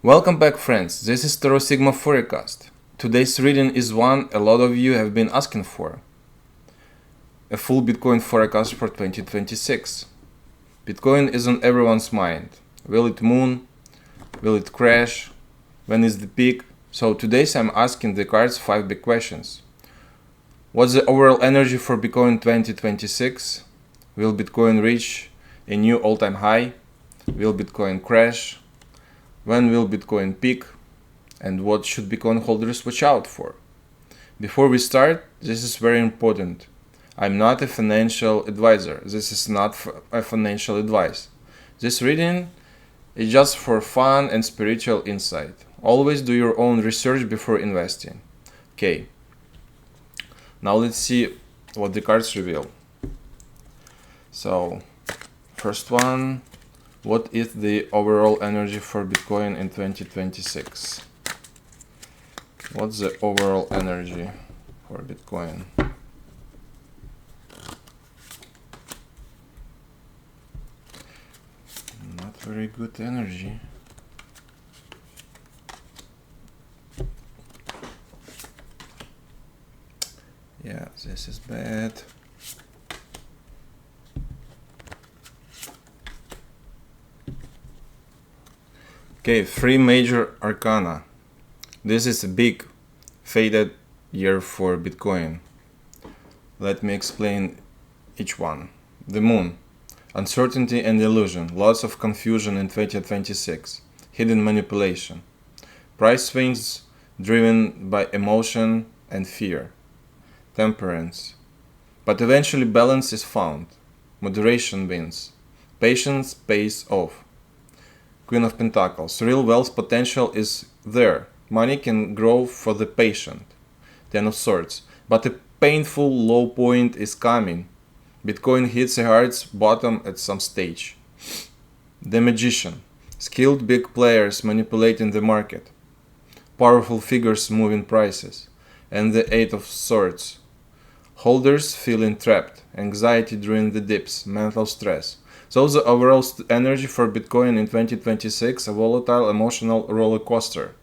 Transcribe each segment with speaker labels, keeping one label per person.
Speaker 1: Welcome back, friends. This is Taro Sigma Forecast. Today's reading is one a lot of you have been asking for. A full Bitcoin forecast for 2026. Bitcoin is on everyone's mind. Will it moon? Will it crash? When is the peak? So today I'm asking the cards 5 big questions. What's the overall energy for Bitcoin 2026? Will Bitcoin reach a new all-time high? Will Bitcoin crash? When will Bitcoin peak? And what should Bitcoin holders watch out for? Before we start, this is very important. I'm not a financial advisor. This is not a financial advice. This reading is just for fun and spiritual insight. Always do your own research before investing. Okay. Now let's see what the cards reveal. So, first one. What is the overall energy for Bitcoin in 2026? What's the overall energy for Bitcoin? Not very good energy. Yeah, this is bad. Okay, 3 major arcana. This is a big, faded year for Bitcoin. Let me explain each one. The moon. Uncertainty and illusion. Lots of confusion in 2026. Hidden manipulation. Price swings driven by emotion and fear. Temperance. But eventually balance is found. Moderation wins. Patience pays off. Queen of Pentacles. Real wealth potential is there. Money can grow for the patient. Ten of Swords. But a painful low point is coming. Bitcoin hits a hard bottom at some stage. The Magician. Skilled big players manipulating the market. Powerful figures moving prices. And the Eight of Swords. Holders feeling trapped. Anxiety during the dips. Mental stress. So the overall energy for Bitcoin in 2026, a volatile emotional roller coaster.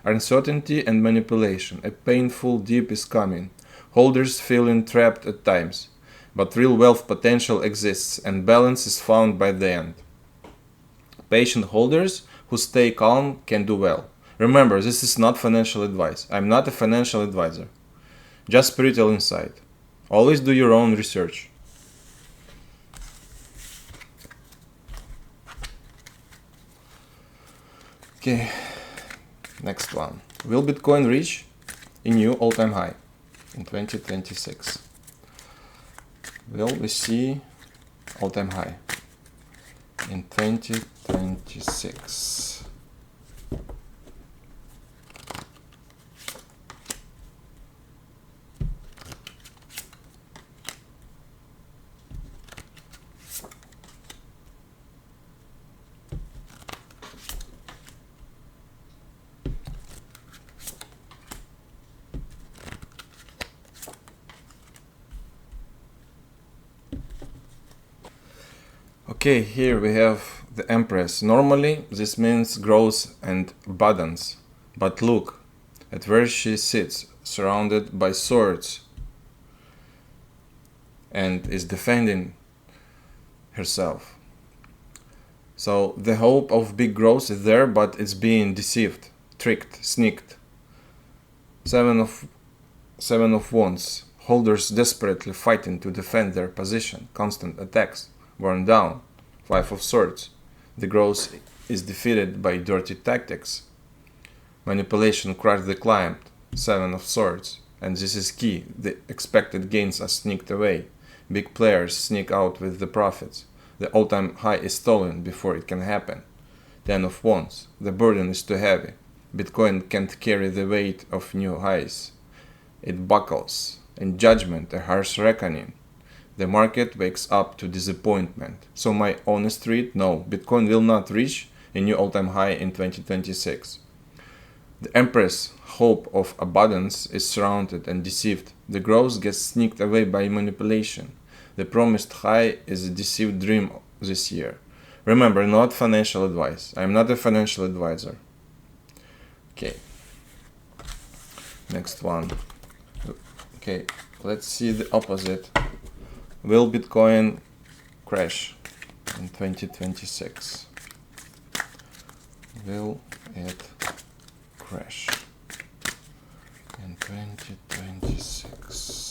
Speaker 1: Uncertainty and manipulation. A painful dip is coming. Holders feeling trapped at times. But real wealth potential exists and balance is found by the end. Patient holders who stay calm can do well. Remember, this is not financial advice. I'm not a financial advisor. Just spiritual insight. Always do your own research. Okay, next one. Will Bitcoin reach a new all-time high in 2026? Will we see all-time high in 2026? Okay, here we have the Empress. Normally, this means growth and abundance. But look at where she sits, surrounded by swords, and is defending herself. So the hope of big growth is there, but it's being deceived, tricked, sneaked. Seven of Wands. Holders desperately fighting to defend their position. Constant attacks. Worn down. 5 of Swords. The growth is defeated by dirty tactics. Manipulation crushed the client. 7 of Swords. And this is key. The expected gains are sneaked away. Big players sneak out with the profits. The all-time high is stolen before it can happen. 10 of Wands. The burden is too heavy. Bitcoin can't carry the weight of new highs. It buckles. In judgment, a harsh reckoning. The market wakes up to disappointment. So my honest read, no, Bitcoin will not reach a new all-time high in 2026. The Empress, hope of abundance, is surrounded and deceived. The growth gets sneaked away by manipulation. The promised high is a deceived dream this year. Remember, not financial advice. I'm not a financial advisor. Okay. Next one. Okay, let's see the opposite. Will Bitcoin crash in 2026? Will it crash in 2026?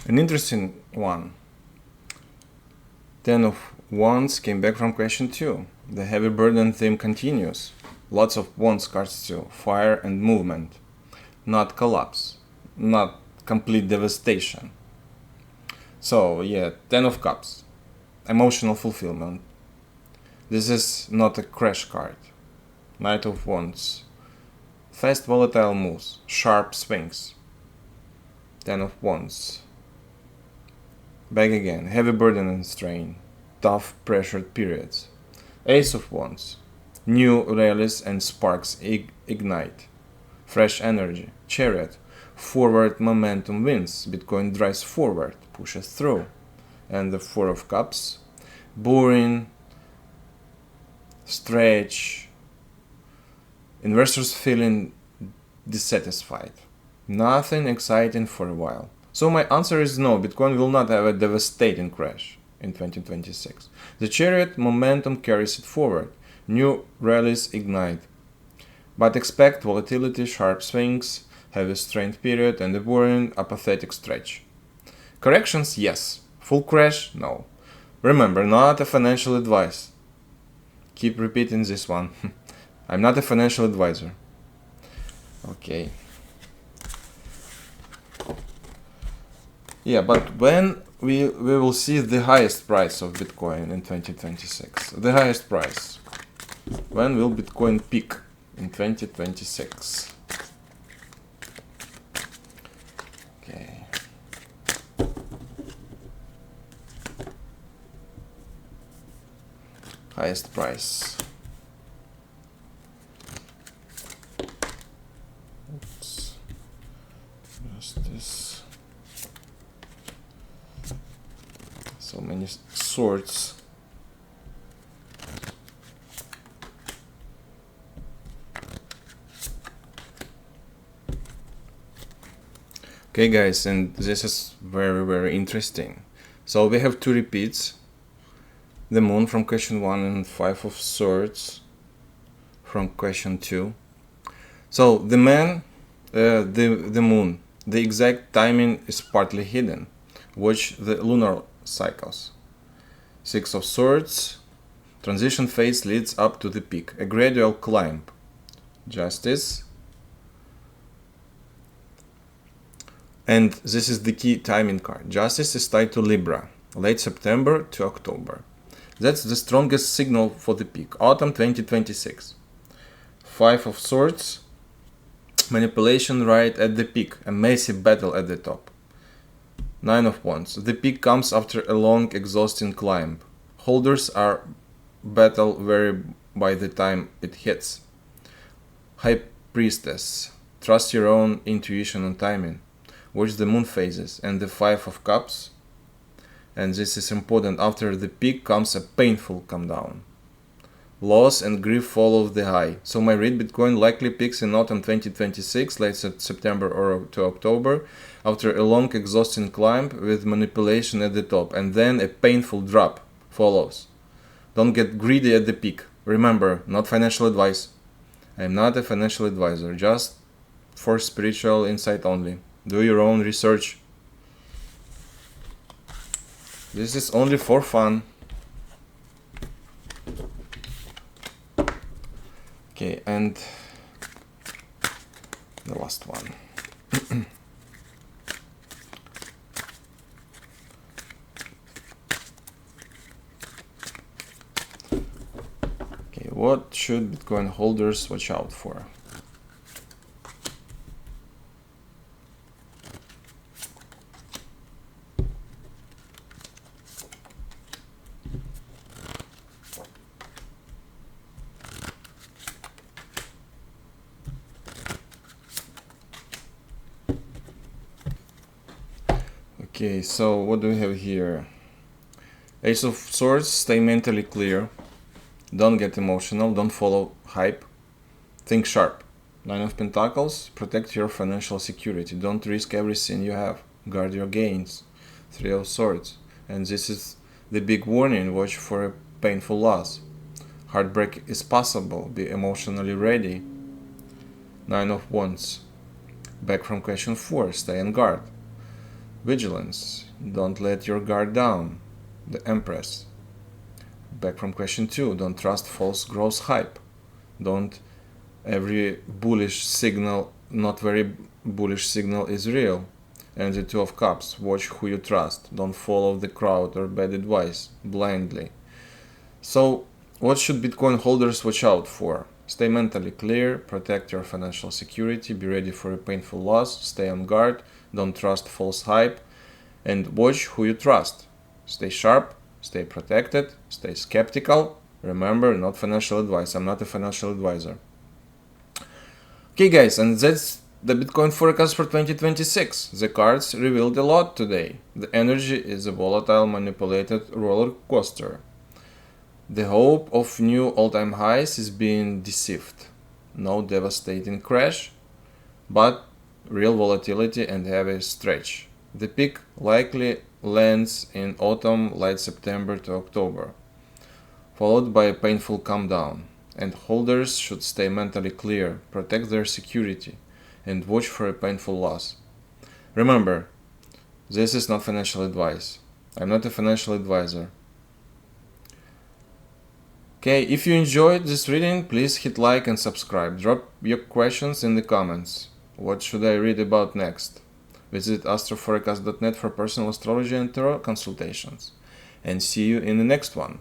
Speaker 1: An interesting one. 10 of Wands came back from question 2. The heavy burden theme continues. Lots of Wands cards too. Fire and movement. Not collapse. Not complete devastation. So yeah, 10 of Cups. Emotional fulfillment. This is not a crash card. Knight of Wands. Fast volatile moves. Sharp swings. 10 of Wands. Back again, heavy burden and strain, tough pressured periods. Ace of Wands, new rallies and sparks ignite, fresh energy. Chariot, forward momentum wins, Bitcoin drives forward, pushes through. And the Four of Cups, boring, stretch, investors feeling dissatisfied. Nothing exciting for a while. So my answer is no, Bitcoin will not have a devastating crash in 2026. The Chariot momentum carries it forward. New rallies ignite. But expect volatility, sharp swings, heavy strength period, and a boring, apathetic stretch. Corrections, yes. Full crash, no. Remember, not a financial advice. Keep repeating this one. I'm not a financial advisor. Okay. Yeah, but when we will see the highest price of Bitcoin in 2026? The highest price. When will Bitcoin peak in 2026? Okay. Highest price. Oops. Just this. So many swords. Okay guys, and this is very interesting. So we have 2 repeats. The moon from question 1 and 5 of swords from question 2. So the man, the moon, the exact timing is partly hidden. Watch the lunar cycles. 6 of swords, transition phase leads up to the peak, a gradual climb. Justice. And this is the key timing card. Justice is tied to Libra, late September to October. That's the strongest signal for the peak, autumn 2026. 5 of swords, manipulation right at the peak, a massive battle at the top. 9 of Wands. The peak comes after a long, exhausting climb. Holders are battle weary by the time it hits. High Priestess. Trust your own intuition and timing. Watch the moon phases. And the 5 of Cups. And this is important. After the peak comes a painful come down. Loss and grief follow the high. So my read, Bitcoin likely peaks in autumn 2026, late September or to October, after a long exhausting climb with manipulation at the top, and then a painful drop follows. Don't get greedy at the peak. Remember, not financial advice. I am not a financial advisor, just for spiritual insight only. Do your own research. This is only for fun. Okay, and the last one. Okay, what should Bitcoin holders watch out for? Okay, so what do we have here? Ace of Swords, stay mentally clear. Don't get emotional, don't follow hype. Think sharp. Nine of Pentacles, protect your financial security. Don't risk everything you have. Guard your gains. Three of Swords. And this is the big warning, watch for a painful loss. Heartbreak is possible, be emotionally ready. Nine of Wands. Back from question 4, stay on guard. Vigilance, don't let your guard down. The Empress. Back from question 2, don't trust false growth hype. Don't every bullish signal, not very bullish signal is real. And the Two of Cups, watch who you trust. Don't follow the crowd or bad advice blindly. So, what should Bitcoin holders watch out for? Stay mentally clear, protect your financial security, be ready for a painful loss, stay on guard, don't trust false hype, and watch who you trust. Stay sharp, stay protected, stay skeptical. Remember, not financial advice. I'm not a financial advisor. Okay guys, and that's the Bitcoin forecast for 2026. The cards revealed a lot today. The energy is a volatile, manipulated roller coaster. The hope of new all-time highs is being deceived. No devastating crash, but real volatility and heavy stretch. The peak likely lands in autumn, late September to October, followed by a painful calm down. And holders should stay mentally clear, protect their security, and watch for a painful loss. Remember, this is not financial advice. I'm not a financial advisor. Okay, if you enjoyed this reading, please hit like and subscribe. Drop your questions in the comments. What should I read about next? Visit astroforecast.net for personal astrology and tarot consultations. And see you in the next one.